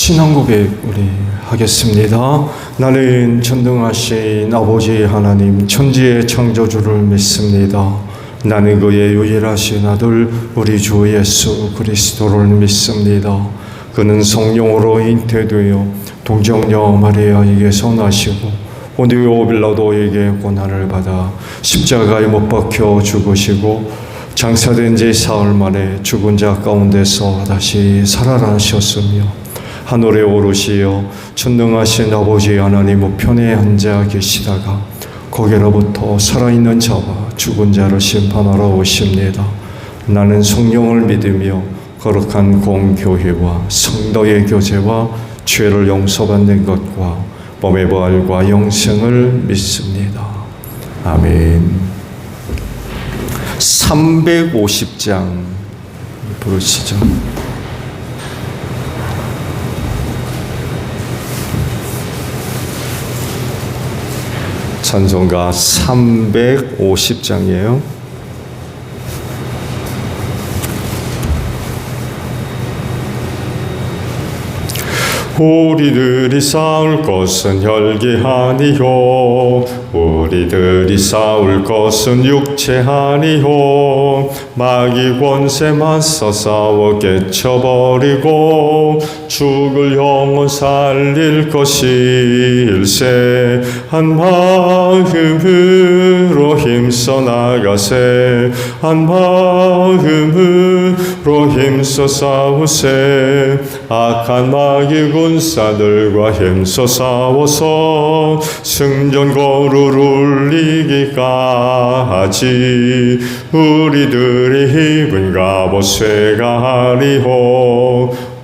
신앙고백 우리 하겠습니다. 나는 전능하신 아버지 하나님 천지의 창조주를 믿습니다. 나는 그의 유일하신 아들 우리 주 예수 그리스도를 믿습니다. 그는 성령으로 잉태되어 동정녀 마리아에게서 나시고 본디오 빌라도에게 고난을 받아 십자가에 못 박혀 죽으시고 장사된 지 사흘 만에 죽은 자 가운데서 다시 살아나셨으며 하늘에 오르시어 전능하신 아버지 하나님 우편에 앉아 계시다가 거기로부터 살아있는 자와 죽은 자를 심판하러 오십니다. 나는 성령을 믿으며 거룩한 공교회와 성도의 교제와 죄를 용서받는 것과 몸의 부활과 영생을 믿습니다. 아멘. 350장 부르시죠. 찬송가 350장이에요. 우리들이 싸울 것은 혈기 아니요 우리들이 싸울 것은 육체 아니요 마귀 권세 맞서 싸워 깨쳐버리고 죽을 영혼 살릴 것일세 한 마음으로 힘써 나가세 한 마음으로 힘써 싸우세 악한 마귀 군사들과 힘써 싸워서 승전거를 울리기까지 우리들이 입은 갑옷 쇠가리호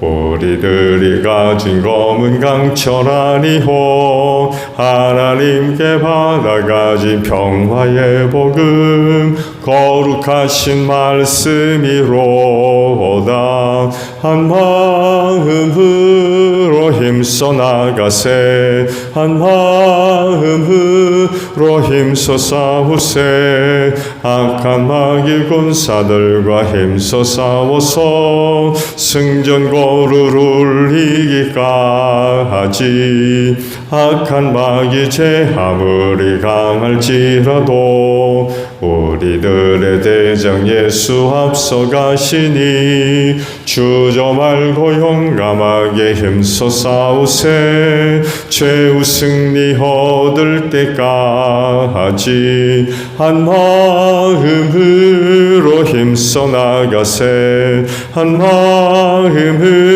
우리들이 가진 검은 강철아니호 하나님께 받아가진 평화의 복음 거룩하신 말씀이로다 한 마음으로 힘써 나가세 한 마음으로 힘써 싸우세 악한 마귀 군사들과 힘써 싸워서 승전거를 울리기까지 악한 마귀 제 아무리 강할지라도 우리들의 대장 예수 앞서가시니 주저 말고 용감하게 힘써 싸우세 최후 승리 얻을 때까지 한 마음으로 힘써 나가세 한 마음으로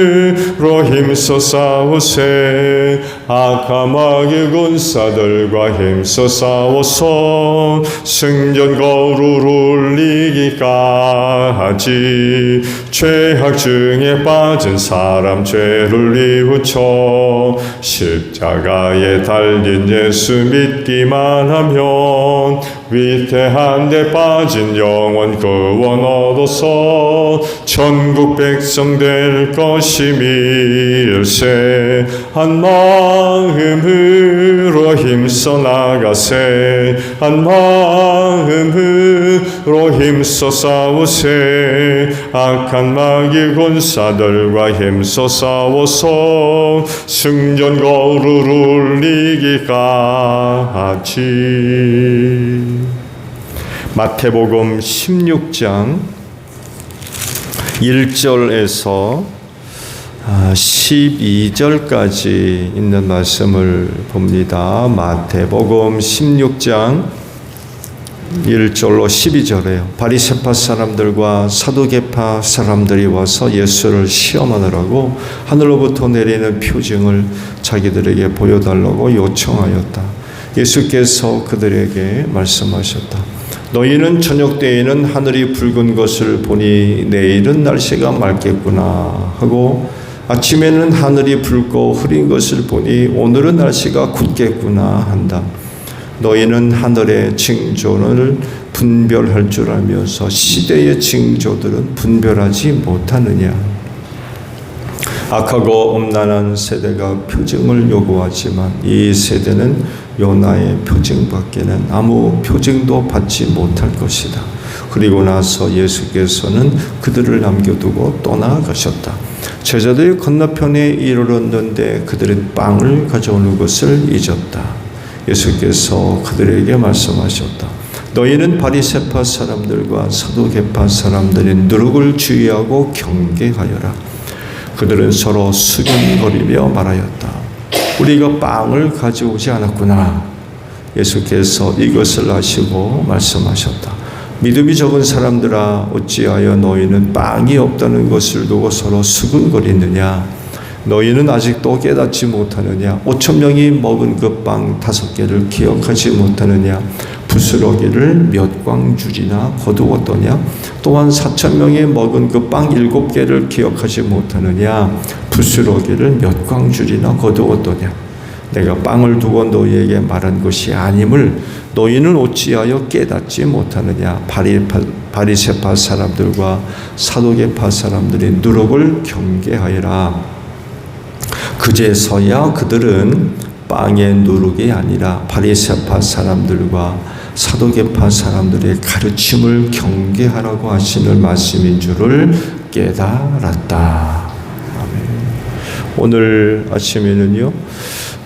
힘써 싸우세 악한 마귀 군사들과 힘써 싸워서 승전거를 울리기까지 죄악증에 빠진 사람 죄를 뉘우쳐 십자가에 달린 예수 믿기만 하면 위태한 데 빠진 영원 구원 얻어서 천국 백성 될 것임일세 한 마음으로 힘써 나가세 한 마음으로 힘써 싸우세 악한 마귀 군사들과 힘써 싸워서 승전거를 울리기까지 마태복음 16장 1절에서 12절까지 있는 말씀을 봅니다. 마태복음 16장 1절로 12절에요. 바리새파 사람들과 사두개파 사람들이 와서 예수를 시험하느라고 하늘로부터 내리는 표징을 자기들에게 보여달라고 요청하였다. 예수께서 그들에게 말씀하셨다. 너희는 저녁 때에는 하늘이 붉은 것을 보니 내일은 날씨가 맑겠구나 하고 아침에는 하늘이 붉고 흐린 것을 보니 오늘은 날씨가 굳겠구나 한다. 너희는 하늘의 징조를 분별할 줄 알면서 시대의 징조들은 분별하지 못하느냐. 악하고 음란한 세대가 표징을 요구하지만 이 세대는 요나의 표징밖에는 아무 표징도 받지 못할 것이다. 그리고 나서 예수께서는 그들을 남겨두고 떠나가셨다. 제자들이 건너편에 이르렀는데 그들은 빵을 가져오는 것을 잊었다. 예수께서 그들에게 말씀하셨다. 너희는 바리새파 사람들과 사두개파 사람들의 누룩을 주의하고 경계하여라. 그들은 서로 수근거리며 말하였다. 우리가 빵을 가져오지 않았구나. 예수께서 이것을 아시고 말씀하셨다. 믿음이 적은 사람들아, 어찌하여 너희는 빵이 없다는 것을 두고 서로 수근거리느냐. 너희는 아직도 깨닫지 못하느냐. 5,000명이 먹은 그 빵 5개를 기억하지 못하느냐. 부스러기를 몇 광줄이나 거두었더냐. 또한 4,000명이 먹은 그 빵 7개를 기억하지 못하느냐. 부스러기를 몇 광줄이나 거두었더냐. 내가 빵을 두고 너희에게 말한 것이 아님을 너희는 어찌하여 깨닫지 못하느냐. 바리새파 사람들과 사두개파 사람들의 누룩을 경계하여라. 그제서야 그들은 빵의 누룩이 아니라 바리새파 사람들과 사두개파 사람들의 가르침을 경계하라고 하시는 말씀인 줄을 깨달았다. 아멘. 오늘 아침에는요,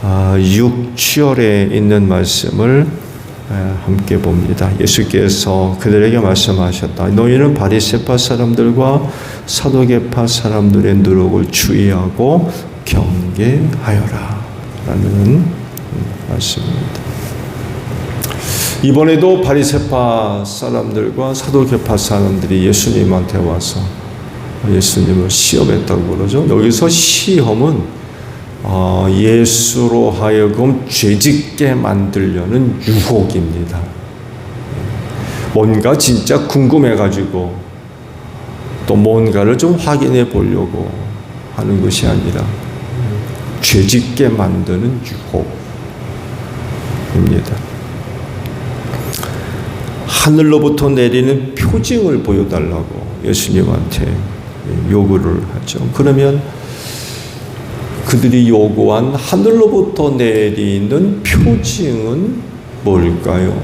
6절에 있는 말씀을 함께 봅니다. 예수께서 그들에게 말씀하셨다. 너희는 바리새파 사람들과 사두개파 사람들의 누룩을 주의하고 경계하여라 라는 말씀입니다. 이번에도 바리새파 사람들과 사두개파 사람들이 예수님한테 와서 예수님을 시험했다고 그러죠. 여기서 시험은 예수로 하여금 죄짓게 만들려는 유혹입니다. 뭔가 진짜 궁금해가지고 또 뭔가를 좀 확인해 보려고 하는 것이 아니라 죄짓게 만드는 유혹입니다. 하늘로부터 내리는 표징을 보여달라고 예수님한테 요구를 하죠. 그러면 그들이 요구한 하늘로부터 내리는 표징은 뭘까요?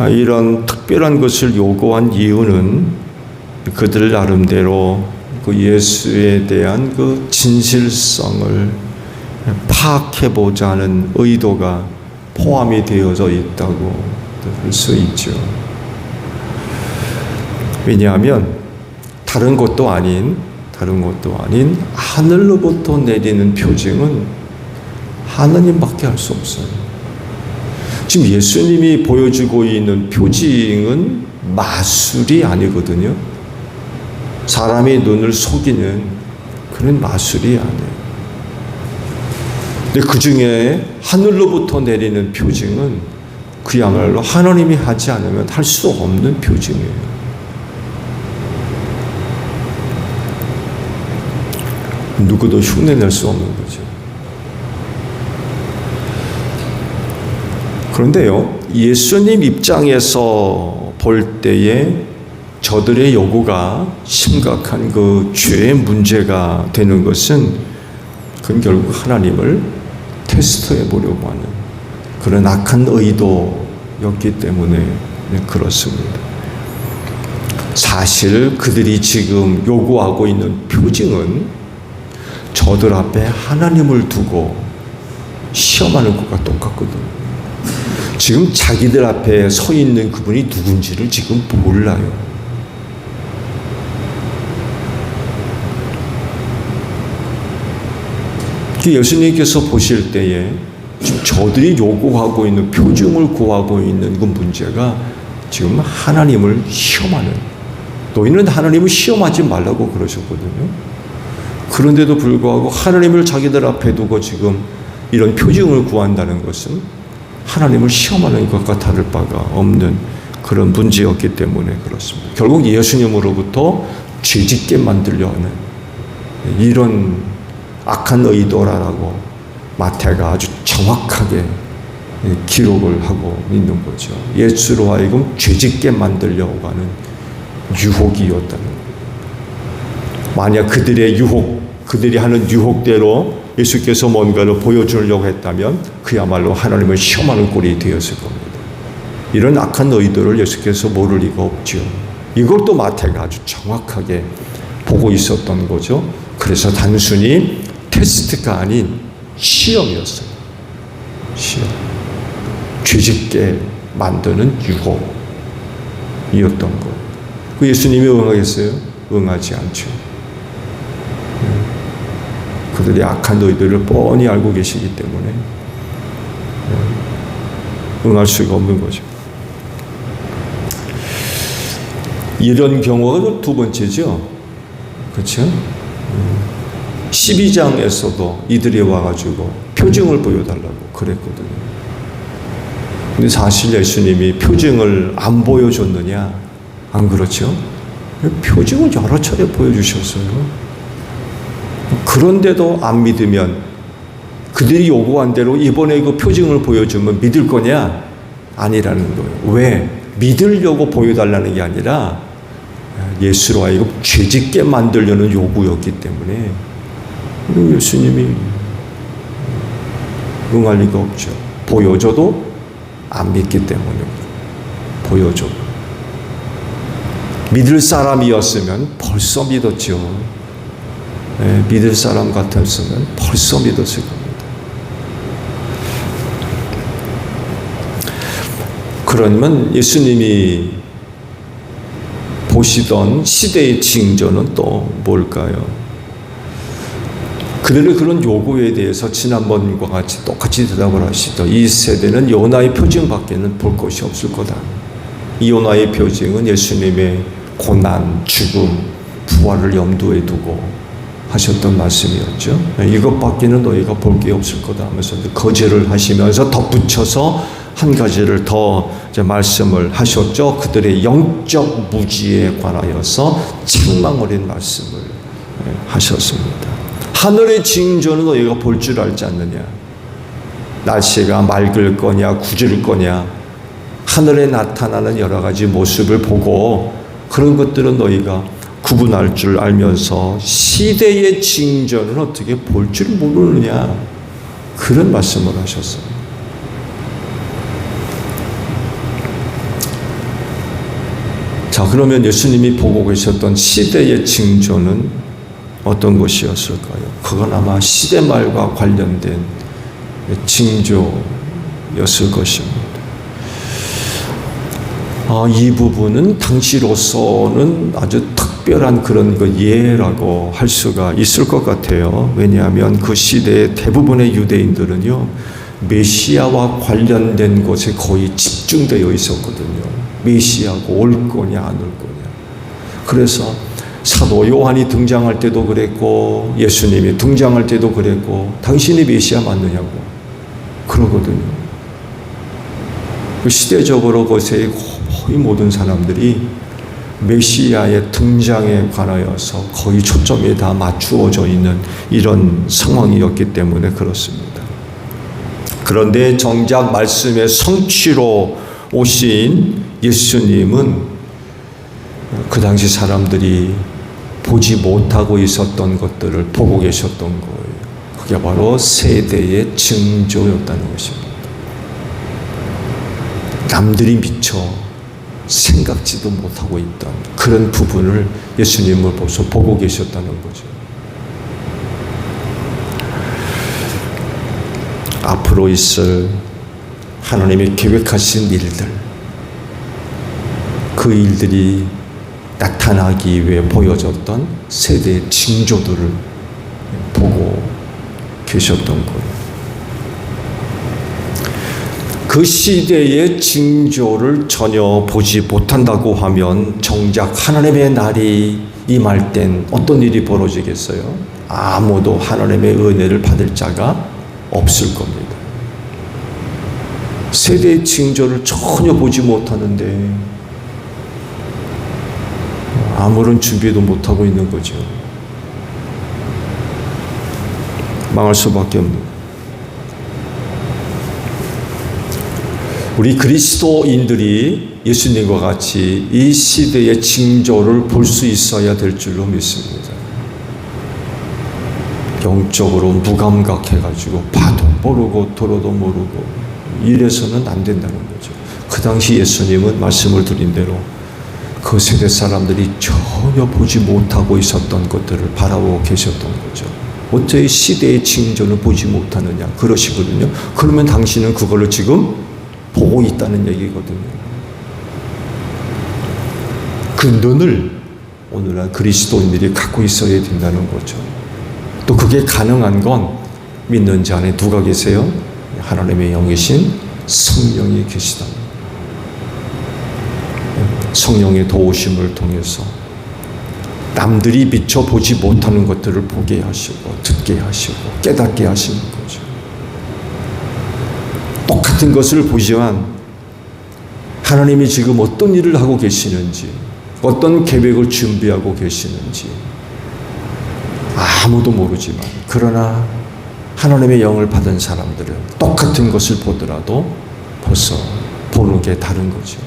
이런 특별한 것을 요구한 이유는 그들 나름대로 그 예수에 대한 그 진실성을 파악해보자 하는 의도가 포함이 되어져 있다고 할 수 있죠. 왜냐하면 다른 것도 아닌 하늘로부터 내리는 표징은 하나님밖에 할 수 없어요. 지금 예수님이 보여주고 있는 표징은 마술이 아니거든요. 사람의 눈을 속이는 그런 마술이 아니에요. 근데 그 중에 하늘로부터 내리는 표징은 그야말로 하나님이 하지 않으면 할 수 없는 표징이에요. 누구도 흉내낼 수 없는 거죠. 그런데요, 예수님 입장에서 볼 때에 저들의 요구가 심각한 그 죄의 문제가 되는 것은 그건 결국 하나님을 테스트해 보려고 하는 그런 악한 의도였기 때문에 그렇습니다. 사실 그들이 지금 요구하고 있는 표징은 저들 앞에 하나님을 두고 시험하는 것과 똑같거든요. 지금 자기들 앞에 서 있는 그분이 누군지를 지금 몰라요. 예수님께서 보실 때에 지금 저들이 요구하고 있는 표징을 구하고 있는 그 문제가 지금 하나님을 시험하는, 너희는 하나님을 시험하지 말라고 그러셨거든요. 그런데도 불구하고 하나님을 자기들 앞에 두고 지금 이런 표징을 구한다는 것은 하나님을 시험하는 것과 다를 바가 없는 그런 문제였기 때문에 그렇습니다. 결국 예수님으로부터 죄짓게 만들려 하는 이런 악한 의도라고 마태가 아주 정확하게 기록을 하고 있는 거죠. 예수로 하여금 죄짓게 만들려고 하는 유혹이었다는 거예요. 만약 그들의 유혹, 그들이 하는 유혹대로 예수께서 뭔가를 보여주려고 했다면 그야말로 하나님을 시험하는 꼴이 되었을 겁니다. 이런 악한 너희들을 예수께서 모를 리가 없죠. 이걸 또 마태가 아주 정확하게 보고 있었던 거죠. 그래서 단순히 테스트가 아닌 시험이었어요. 시험. 죄짓게 만드는 유혹이었던 거예요. 그 예수님이 응하겠어요? 응하지 않죠. 그들이 악한 너희들을 뻔히 알고 계시기 때문에 응할 수가 없는 거죠. 이런 경우가 두 번째죠. 그렇죠? 12장에서도 이들이 와가지고 표징을 보여달라고 그랬거든요. 근데 사실 예수님이 표징을 안 보여줬느냐? 안 그렇죠? 표징을 여러 차례 보여주셨어요. 그런데도 안 믿으면 그들이 요구한 대로 이번에 그 표징을 보여주면 믿을 거냐? 아니라는 거예요. 왜? 믿으려고 보여달라는 게 아니라 예수로 하여금 죄짓게 만들려는 요구였기 때문에 예수님이 응할 리가 없죠. 보여줘도 안 믿기 때문에. 보여줘도. 믿을 사람이었으면 벌써 믿었죠. 네, 믿을 사람 같았으면 벌써 믿었을 겁니다. 그러면 예수님이 보시던 시대의 징조는 또 뭘까요? 그들의 그런 요구에 대해서 지난번과 같이 똑같이 대답을 하시죠. 이 세대는 요나의 표징밖에는 볼 것이 없을 거다. 이 요나의 표징은 예수님의 고난, 죽음, 부활을 염두에 두고 하셨던 말씀이었죠. 이것밖에는 너희가 볼 게 없을 거다 하면서 거절을 하시면서 덧붙여서 한 가지를 더 말씀을 하셨죠. 그들의 영적 무지에 관하여서 책망 어린 말씀을 하셨습니다. 하늘의 징조는 너희가 볼 줄 알지 않느냐? 날씨가 맑을 거냐 굳을 거냐, 하늘에 나타나는 여러 가지 모습을 보고 그런 것들은 너희가 구분할 줄 알면서 시대의 징조는 어떻게 볼 줄 모르느냐, 그런 말씀을 하셨어요. 자, 그러면 예수님이 보고 계셨던 시대의 징조는 어떤 것이었을까요? 그건 아마 시대 말과 관련된 징조였을 것입니다. 이 부분은 당시로서는 아주 특별한 그런 예라고 할 수가 있을 것 같아요. 왜냐하면 그 시대의 대부분의 유대인들은요, 메시아와 관련된 것에 거의 집중되어 있었거든요. 메시아가 올 거냐 안 올 거냐. 그래서 사도 요한이 등장할 때도 그랬고 예수님이 등장할 때도 그랬고 당신이 메시아 맞느냐고 그러거든요. 시대적으로 것에 거의 모든 사람들이 메시아의 등장에 관하여서 거의 초점이 다 맞추어져 있는 이런 상황이었기 때문에 그렇습니다. 그런데 정작 말씀의 성취로 오신 예수님은 그 당시 사람들이 보지 못하고 있었던 것들을 보고 계셨던 거예요. 그게 바로 세대의 징조였다는 것입니다. 남들이 미처 생각지도 못하고 있던 그런 부분을 예수님을 보고 계셨다는 거죠. 앞으로 있을 하나님이 계획하신 일들, 그 일들이 나타나기 위해 보여졌던 세대의 징조들을 보고 계셨던 거예요. 그 시대의 징조를 전혀 보지 못한다고 하면 정작 하나님의 날이 임할 땐 어떤 일이 벌어지겠어요? 아무도 하나님의 은혜를 받을 자가 없을 겁니다. 세대의 징조를 전혀 보지 못하는데 아무런 준비도 못하고 있는 거죠. 망할 수밖에 없는. 우리 그리스도인들이 예수님과 같이 이 시대의 징조를 볼 수 있어야 될 줄로 믿습니다. 영적으로 무감각해가지고 봐도 모르고 들어도 모르고 이래서는 안 된다는 거죠. 그 당시 예수님은 말씀을 드린 대로 그 세대 사람들이 전혀 보지 못하고 있었던 것들을 바라보고 계셨던 거죠. 어째 시대의 징조를 보지 못하느냐 그러시거든요. 그러면 당신은 그걸로 지금 보고 있다는 얘기거든요. 그 눈을 오늘날 그리스도인들이 갖고 있어야 된다는 거죠. 또 그게 가능한 건 믿는 자 안에 누가 계세요? 하나님의 영이신 성령이 계시다. 성령의 도우심을 통해서 남들이 미처 보지 못하는 것들을 보게 하시고 듣게 하시고 깨닫게 하시는 거죠. 똑같은 것을 보지만 하나님이 지금 어떤 일을 하고 계시는지, 어떤 계획을 준비하고 계시는지 아무도 모르지만, 그러나 하나님의 영을 받은 사람들은 똑같은 것을 보더라도 벌써 보는 게 다른 거죠.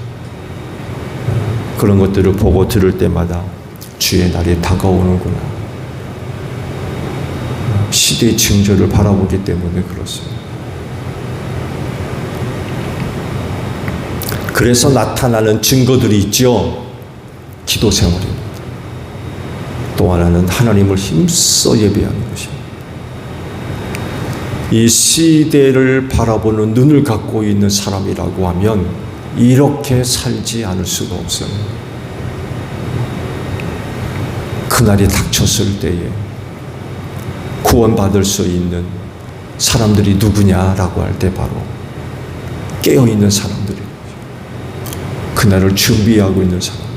그런 것들을 보고 들을 때마다 주의 날이 다가오는구나. 시대의 징조를 바라보기 때문에 그렇습니다. 그래서 나타나는 증거들이 있죠. 기도 생활입니다. 또 하나는 하나님을 힘써 예배하는 것입니다. 이 시대를 바라보는 눈을 갖고 있는 사람이라고 하면 이렇게 살지 않을 수가 없어요. 그날이 닥쳤을 때에 구원받을 수 있는 사람들이 누구냐라고 할 때 바로 깨어있는 사람들이에요. 그날을 준비하고 있는 사람들.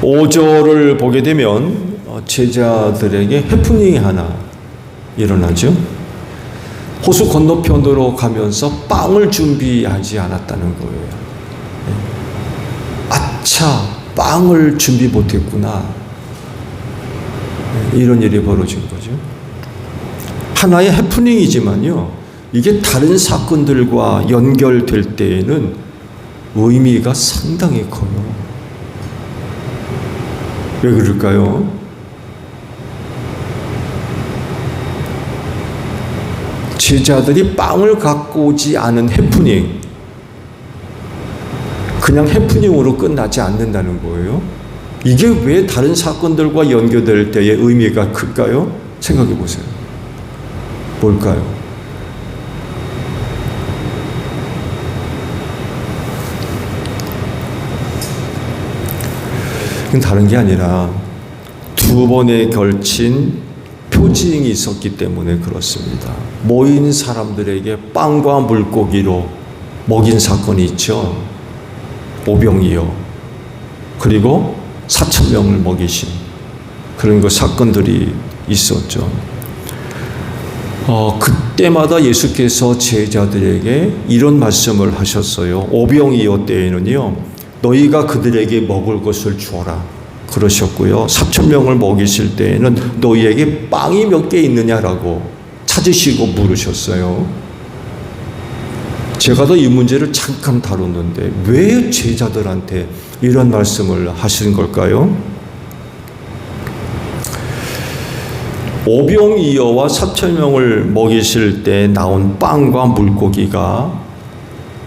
5절을 보게 되면 제자들에게 해프닝이 하나 일어나죠. 호수 건너편으로 가면서 빵을 준비하지 않았다는 거예요. 아차, 빵을 준비 못했구나. 이런 일이 벌어진 거죠. 하나의 해프닝이지만요, 이게 다른 사건들과 연결될 때에는 의미가 상당히 커요. 왜 그럴까요? 제자들이 빵을 갖고 오지 않은 해프닝, 그냥 해프닝으로 끝나지 않는다는 거예요. 이게 왜 다른 사건들과 연결될 때의 의미가 클까요? 생각해 보세요. 뭘까요? 이건 다른 게 아니라 두 번에 걸친 표징이 있었기 때문에 그렇습니다. 모인 사람들에게 빵과 물고기로 먹인 사건이 있죠. 오병이어. 그리고 4,000명을 먹이신 그런 그 사건들이 있었죠. 그때마다 예수께서 제자들에게 이런 말씀을 하셨어요. 오병이어 때에는요, 너희가 그들에게 먹을 것을 주어라 그러셨고요. 4,000명을 먹이실 때에는 너희에게 빵이 몇 개 있느냐라고 찾으시고 물으셨어요. 제가 더 이 문제를 잠깐 다뤘는데 왜 제자들한테 이런 말씀을 하신 걸까요? 오병이어와 4,000명을 먹이실 때 나온 빵과 물고기가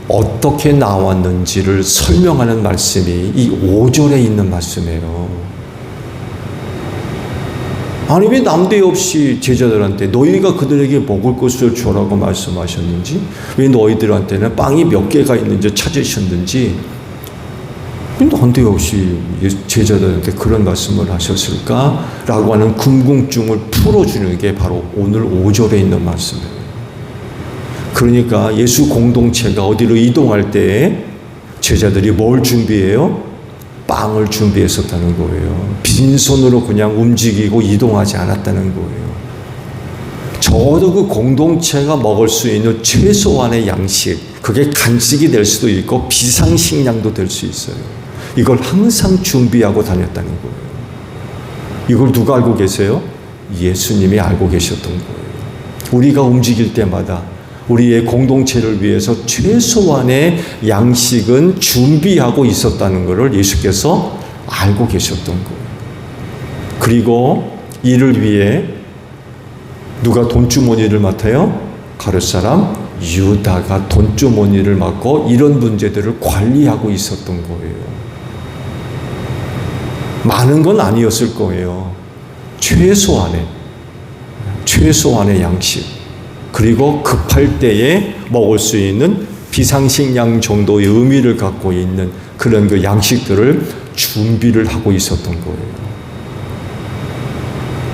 어떻게 나왔는지를 설명하는 말씀이 이 5절에 있는 말씀이에요. 아니, 왜 남대없이 제자들한테 너희가 그들에게 먹을 것을 주라고 말씀하셨는지, 왜 너희들한테는 빵이 몇 개가 있는지 찾으셨는지, 난데없이 제자들한테 그런 말씀을 하셨을까라고 하는 궁금증을 풀어주는 게 바로 오늘 5절에 있는 말씀이에요. 그러니까 예수 공동체가 어디로 이동할 때 제자들이 뭘 준비해요? 빵을 준비했었다는 거예요. 빈손으로 그냥 움직이고 이동하지 않았다는 거예요. 적어도 그 공동체가 먹을 수 있는 최소한의 양식, 그게 간식이 될 수도 있고 비상식량도 될 수 있어요. 이걸 항상 준비하고 다녔다는 거예요. 이걸 누가 알고 계세요? 예수님이 알고 계셨던 거예요. 우리가 움직일 때마다 우리의 공동체를 위해서 최소한의 양식은 준비하고 있었다는 것을 예수께서 알고 계셨던 거예요. 그리고 이를 위해 누가 돈주머니를 맡아요? 가룟사람 유다가 돈주머니를 맡고 이런 문제들을 관리하고 있었던 거예요. 많은 건 아니었을 거예요. 최소한의 양식, 그리고 급할 때에 먹을 수 있는 비상식량 정도의 의미를 갖고 있는 그런 그 양식들을 준비를 하고 있었던 거예요.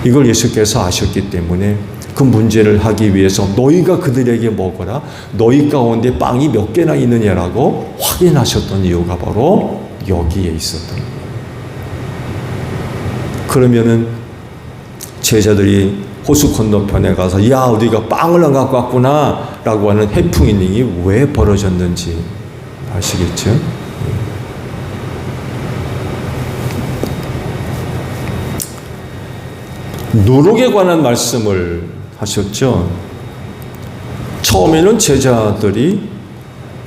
이걸 예수께서 아셨기 때문에 그 문제를 하기 위해서 너희가 그들에게 먹어라, 너희 가운데 빵이 몇 개나 있느냐라고 확인하셨던 이유가 바로 여기에 있었던 거예요. 그러면은 제자들이 호수 건너편에 가서 야 우리가 빵을 안 갖고 왔구나 라고 하는 해프닝이 왜 벌어졌는지 아시겠죠? 누룩에 관한 말씀을 하셨죠. 처음에는 제자들이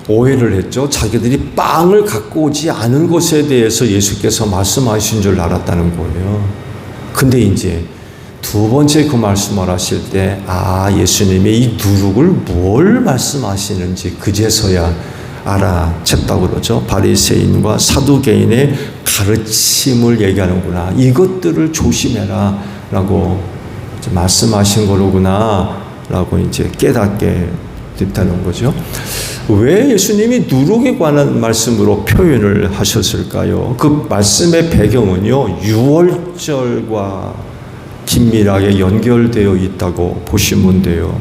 오해를 했죠. 자기들이 빵을 갖고 오지 않은 것에 대해서 예수께서 말씀하신 줄 알았다는 거예요. 근데 이제 두 번째 그 말씀을 하실 때 예수님이 이 누룩을 뭘 말씀하시는지 그제서야 알아챘다고 그러죠. 바리새인과 사두개인의 가르침을 얘기하는구나. 이것들을 조심해라 라고 말씀하신 거로구나 라고 이제 깨닫게 됐다는 거죠. 왜 예수님이 누룩에 관한 말씀으로 표현을 하셨을까요? 그 말씀의 배경은요, 유월절과 긴밀하게 연결되어 있다고 보시면 돼요.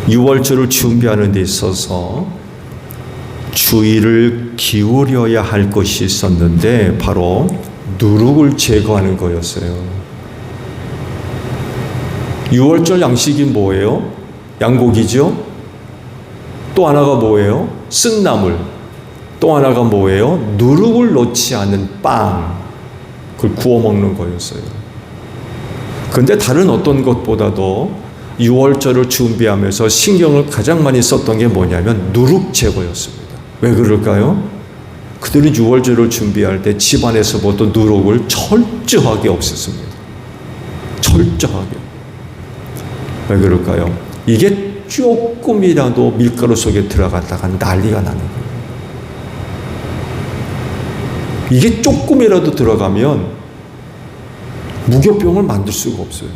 유월절을 준비하는 데 있어서 주의를 기울여야 할 것이 있었는데 바로 누룩을 제거하는 거였어요. 유월절 양식이 뭐예요? 양고기죠? 또 하나가 뭐예요? 쓴나물. 또 하나가 뭐예요? 누룩을 넣지 않은 빵. 그걸 구워 먹는 거였어요. 그런데 다른 어떤 것보다도 유월절을 준비하면서 신경을 가장 많이 썼던 게 뭐냐면 누룩 제거였습니다. 왜 그럴까요? 그들은 유월절을 준비할 때 집안에서부터 누룩을 철저하게 없앴습니다. 철저하게. 왜 그럴까요? 이게 조금이라도 밀가루 속에 들어갔다가 난리가 나는 거예요. 이게 조금이라도 들어가면 무교병을 만들 수가 없어요.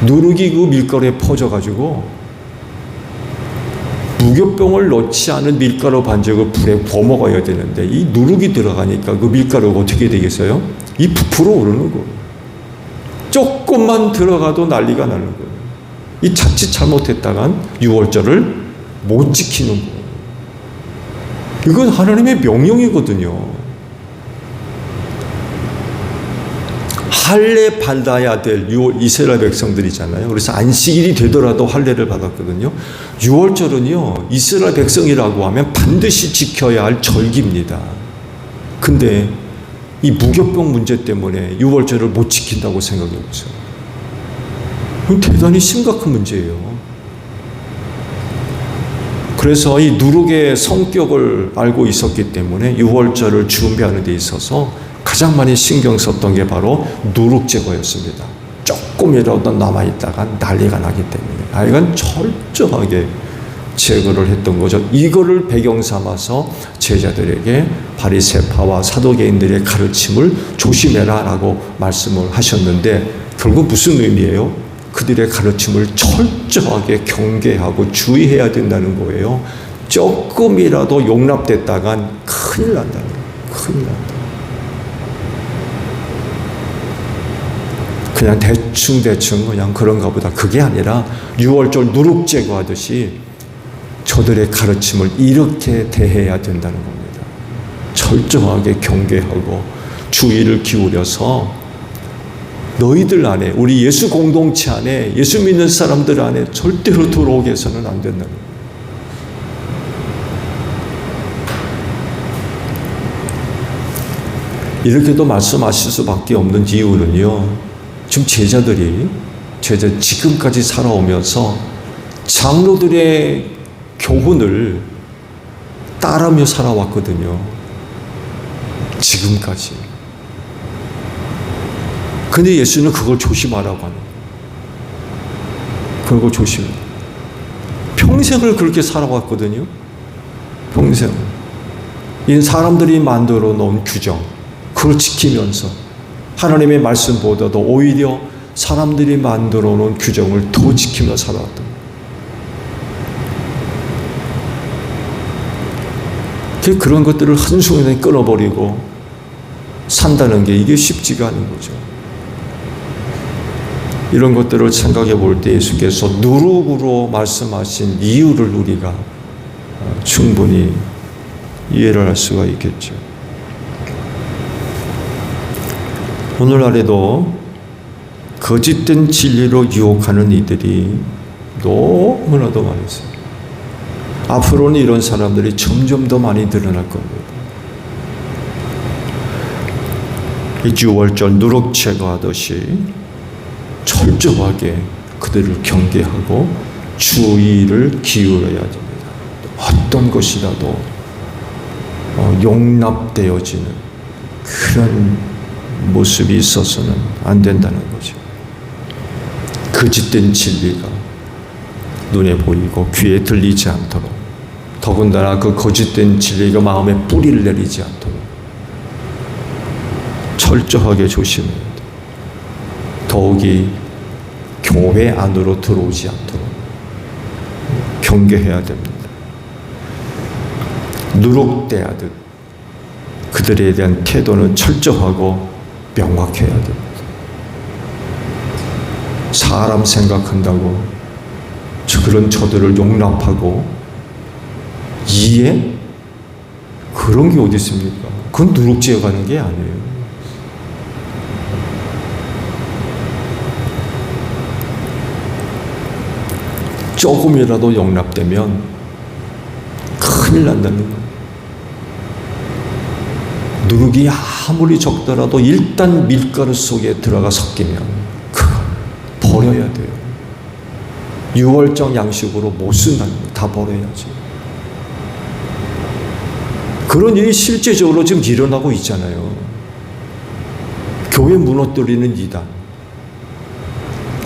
누룩이 그 밀가루에 퍼져가지고 무교병을 넣지 않은 밀가루 반죽을 불에 구워 먹어야 되는데 이 누룩이 들어가니까 그 밀가루가 어떻게 되겠어요? 이 부풀어 오르는 거예요. 조금만 들어가도 난리가 나는 거예요. 이 자칫 잘못했다간 유월절을 못 지키는 거예요. 이건 하나님의 명령이거든요. 할례 받아야 될 이스라엘 백성들이잖아요. 그래서 안식일이 되더라도 할례를 받았거든요. 유월절은요, 이스라엘 백성이라고 하면 반드시 지켜야 할 절기입니다. 근데 이 무교병 문제 때문에 유월절을 못 지킨다고 생각해 보세요. 이건 대단히 심각한 문제예요. 그래서 이 누룩의 성격을 알고 있었기 때문에 유월절을 준비하는 데 있어서 가장 많이 신경 썼던 게 바로 누룩 제거였습니다. 조금이라도 남아있다가 난리가 나기 때문에 이건 철저하게 제거를 했던 거죠. 이거를 배경 삼아서 제자들에게 바리새파와 사두개인들의 가르침을 조심해라 라고 말씀을 하셨는데 결국 무슨 의미예요? 그들의 가르침을 철저하게 경계하고 주의해야 된다는 거예요. 조금이라도 용납됐다간 큰일 난다는 거예요. 큰일 난다. 그냥 대충 그냥 그런가 보다. 그게 아니라 유월절 누룩 제거하듯이 저들의 가르침을 이렇게 대해야 된다는 겁니다. 철저하게 경계하고 주의를 기울여서 너희들 안에, 우리 예수 공동체 안에, 예수 믿는 사람들 안에 절대로 들어오게 해서는 안 된다는 거예요. 이렇게도 말씀하실 수밖에 없는 이유는요, 지금 지금까지 살아오면서 장로들의 교훈을 따르며 살아왔거든요. 지금까지. 근데 예수는 그걸 조심하라고 하는 거예요. 그걸 조심해. 평생을 그렇게 살아왔거든요. 평생. 이 사람들이 만들어 놓은 규정, 그걸 지키면서 하나님의 말씀보다도 오히려 사람들이 만들어 놓은 규정을 더 지키며 살아왔던 거예요. 그런 것들을 한순간에 끊어버리고 산다는 게 이게 쉽지가 않은 거죠. 이런 것들을 생각해 볼 때 예수께서 누룩으로 말씀하신 이유를 우리가 충분히 이해를 할 수가 있겠죠. 오늘날에도 거짓된 진리로 유혹하는 이들이 너무나도 많습니다. 앞으로는 이런 사람들이 점점 더 많이 늘어날 겁니다. 이 6월절 누룩 제거하듯이 철저하게 그들을 경계하고 주의를 기울여야 됩니다. 어떤 것이라도 용납되어지는 그런 모습이 있어서는 안 된다는 거죠. 거짓된 진리가 눈에 보이고 귀에 들리지 않도록, 더군다나 그 거짓된 진리가 마음에 뿌리를 내리지 않도록 철저하게 조심해야 돼요. 더욱이 교회 안으로 들어오지 않도록 경계해야 됩니다. 누룩대하듯 그들에 대한 태도는 철저하고 명확해야 됩니다. 사람 생각한다고 그런 저들을 용납하고 이해? 그런 게 어디 있습니까? 그건 누룩지어 가는 게 아니에요. 조금이라도 용납되면 큰일 난다는 거예요. 누룩이 아무리 적더라도 일단 밀가루 속에 들어가 섞이면 그걸 버려야 돼요. 6월절 양식으로 못 쓴다는 거 다 버려야지. 그런 일이 실제적으로 지금 일어나고 있잖아요. 교회 무너뜨리는 이단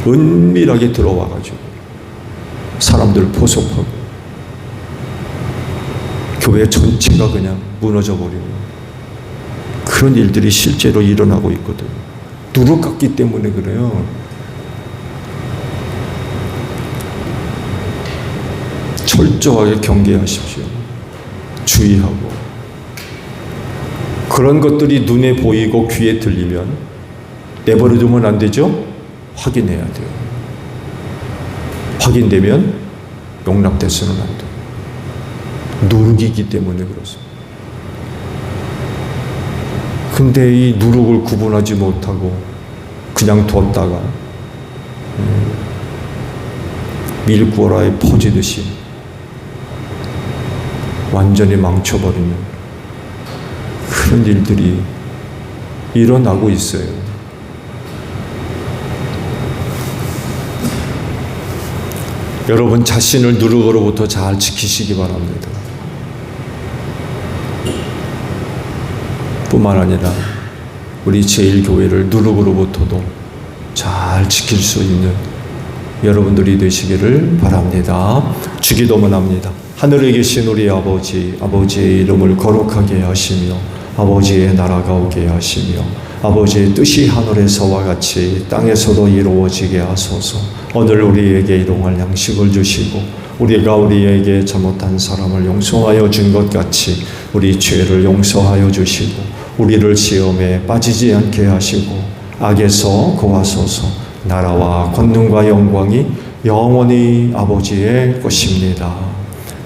은밀하게 들어와가지고 사람들을 포섭하고 교회 전체가 그냥 무너져버리고 그런 일들이 실제로 일어나고 있거든요. 누룩 같기 때문에 그래요. 철저하게 경계하십시오. 주의하고. 그런 것들이 눈에 보이고 귀에 들리면 내버려두면 안 되죠? 확인해야 돼요. 확인되면 용납돼서는 안 돼요. 누룩이기 때문에 그렇습니다. 근데 이 누룩을 구분하지 못하고 그냥 뒀다가 밀고라에 퍼지듯이 완전히 망쳐버리는 그런 일들이 일어나고 있어요. 여러분 자신을 누룩으로부터 잘 지키시기 바랍니다. 뿐만 아니라 우리 제1교회를 누룩으로부터도 잘 지킬 수 있는 여러분들이 되시기를 바랍니다. 주기도문 합니다. 하늘에 계신 우리 아버지, 아버지의 이름을 거룩하게 하시며 아버지의 나라가 오게 하시며 아버지의 뜻이 하늘에서와 같이 땅에서도 이루어지게 하소서. 오늘 우리에게 일용할 양식을 주시고 우리가 우리에게 잘못한 사람을 용서하여 준 것 같이 우리 죄를 용서하여 주시고 우리를 시험에 빠지지 않게 하시고 악에서 구하소서. 나라와 권능과 영광이 영원히 아버지의 것입니다.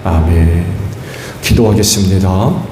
아멘. 기도하겠습니다.